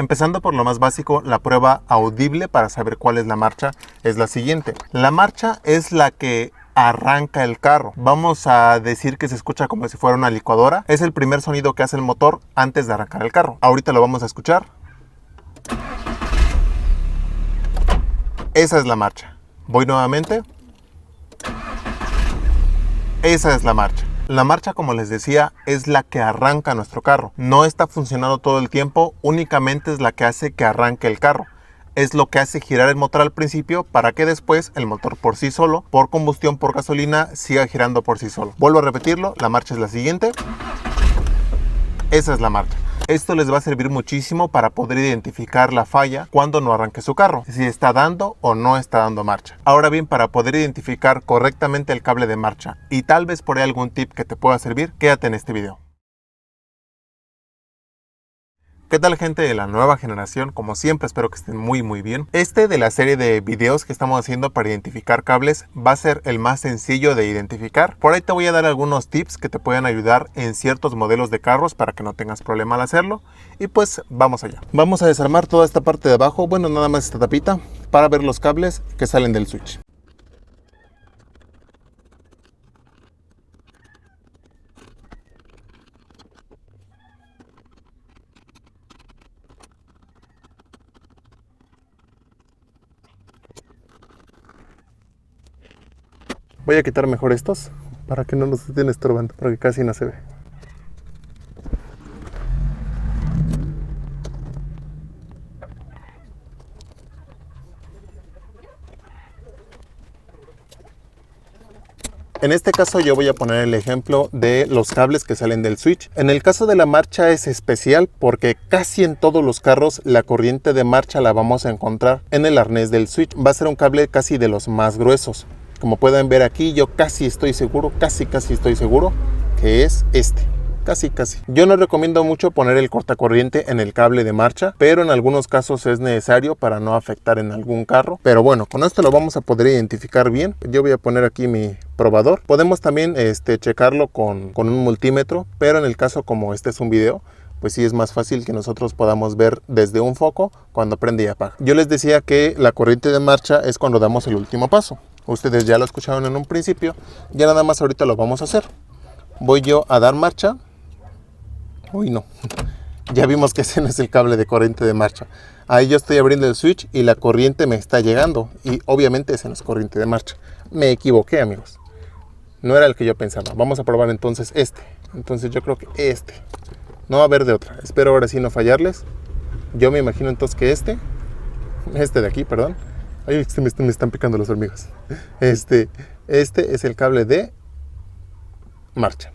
Empezando por lo más básico, la prueba audible para saber cuál es la marcha es la siguiente. La marcha es la que arranca el carro. Vamos a decir que se escucha como si fuera una licuadora. Es el primer sonido que hace el motor antes de arrancar el carro. Ahorita lo vamos a escuchar. Esa es la marcha. Voy nuevamente. Esa es la marcha. La marcha, como les decía, es la que arranca nuestro carro. No está funcionando todo el tiempo, únicamente es la que hace que arranque el carro. Es lo que hace girar el motor al principio para que después el motor por sí solo, por combustión por gasolina, siga girando por sí solo. Vuelvo a repetirlo, la marcha es la siguiente. Esa es la marcha. Esto les va a servir muchísimo para poder identificar la falla cuando no arranque su carro, si está dando o no está dando marcha. Ahora bien, para poder identificar correctamente el cable de marcha y tal vez por ahí algún tip que te pueda servir, quédate en este video. ¿Qué tal, gente de la nueva generación? Como siempre, espero que estén muy bien. Este de la serie de videos que estamos haciendo para identificar cables va a ser el más sencillo de identificar. Por ahí te voy a dar algunos tips que te pueden ayudar en ciertos modelos de carros para que no tengas problema al hacerlo. Y pues vamos allá. Vamos a desarmar toda esta parte de abajo, bueno, nada más esta tapita, para ver los cables que salen del switch. Voy a quitar mejor estos para que no nos estén estorbando, porque casi no se ve. En este caso yo voy a poner el ejemplo de los cables que salen del switch. En el caso de la marcha es especial porque casi en todos los carros la corriente de marcha la vamos a encontrar en el arnés del switch. Va a ser un cable casi de los más gruesos. Como pueden ver aquí, yo casi estoy seguro, casi estoy seguro que es este. Casi. Yo no recomiendo mucho poner el cortacorriente en el cable de marcha, pero en algunos casos es necesario para no afectar en algún carro. Pero bueno, con esto lo vamos a poder identificar bien. Yo voy a poner aquí mi probador. Podemos también checarlo con un multímetro, pero en el caso como este es un video, pues sí es más fácil que nosotros podamos ver desde un foco cuando prende y apaga. Yo les decía que la corriente de marcha es cuando damos el último paso. Ustedes ya lo escucharon en un principio, ya nada más ahorita lo vamos a hacer. Voy yo a dar marcha. Uy, no. Ya vimos que ese no es el cable de corriente de marcha. Ahí yo estoy abriendo el switch y la corriente me está llegando. Y obviamente ese no es corriente de marcha. Me equivoqué, amigos. No era el que yo pensaba. Vamos a probar entonces este. Entonces yo creo que este. No va a haber de otra. Espero ahora sí no fallarles. Yo me imagino entonces que este de aquí, perdón. Ay, me están picando los hormigas. Este es el cable de marcha.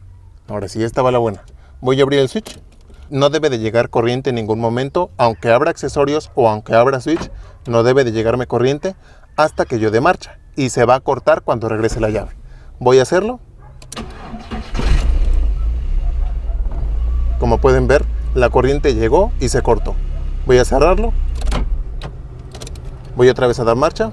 Ahora sí, esta va la buena. Voy a abrir el switch. No debe de llegar corriente en ningún momento. Aunque abra accesorios o aunque abra switch, no debe de llegarme corriente hasta que yo dé marcha. Y se va a cortar cuando regrese la llave. Voy a hacerlo. Como pueden ver, la corriente llegó y se cortó. Voy a cerrarlo. Voy otra vez a dar marcha.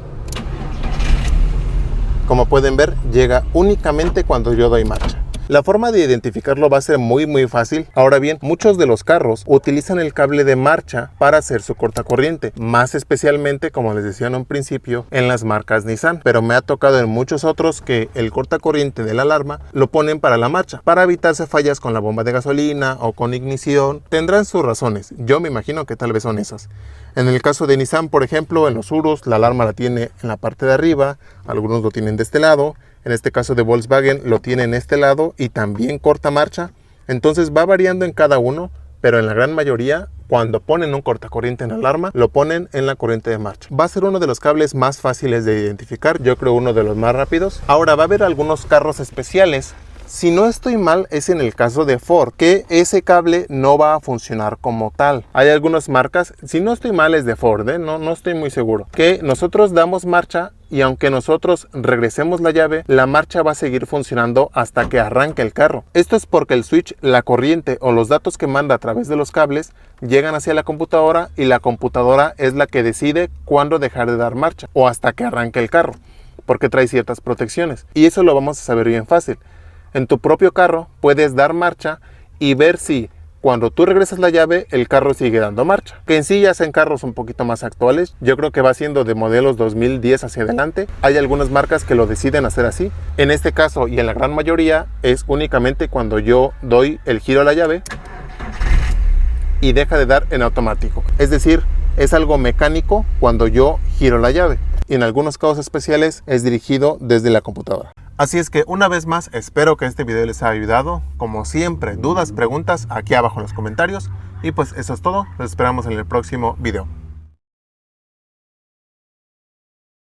Como pueden ver, llega únicamente cuando yo doy marcha. La forma de identificarlo va a ser muy fácil. Ahora bien, muchos de los carros utilizan el cable de marcha para hacer su cortacorriente, más especialmente, como les decía en un principio, en las marcas Nissan, pero me ha tocado en muchos otros que el cortacorriente de la alarma lo ponen para la marcha, para evitarse fallas con la bomba de gasolina o con ignición. Tendrán sus razones, yo me imagino que tal vez son esas. En el caso de Nissan, por ejemplo, en los Urus, la alarma la tiene en la parte de arriba, algunos lo tienen de este lado. En este caso de Volkswagen lo tiene en este lado y también corta marcha. Entonces va variando en cada uno, pero en la gran mayoría, cuando ponen un cortacorriente en la alarma, lo ponen en la corriente de marcha. Va a ser uno de los cables más fáciles de identificar, yo creo uno de los más rápidos. Ahora va a haber algunos carros especiales. Si no estoy mal, es en el caso de Ford, que ese cable no va a funcionar como tal. Hay algunas marcas, si no estoy mal es de Ford, no estoy muy seguro, que nosotros damos marcha y aunque nosotros regresemos la llave, la marcha va a seguir funcionando hasta que arranque el carro. Esto es porque el switch, la corriente o los datos que manda a través de los cables llegan hacia la computadora y la computadora es la que decide cuándo dejar de dar marcha o hasta que arranque el carro, porque trae ciertas protecciones. Y eso lo vamos a saber bien fácil. En tu propio carro puedes dar marcha y ver si cuando tú regresas la llave, el carro sigue dando marcha. Que en sí ya sean carros un poquito más actuales, yo creo que va siendo de modelos 2010 hacia adelante. Hay algunas marcas que lo deciden hacer así. En este caso y en la gran mayoría es únicamente cuando yo doy el giro a la llave y deja de dar en automático. Es decir, es algo mecánico cuando yo giro la llave. Y en algunos casos especiales es dirigido desde la computadora. Así es que una vez más espero que este video les haya ayudado. Como siempre, dudas, preguntas aquí abajo en los comentarios. Y pues eso es todo. Los esperamos en el próximo video.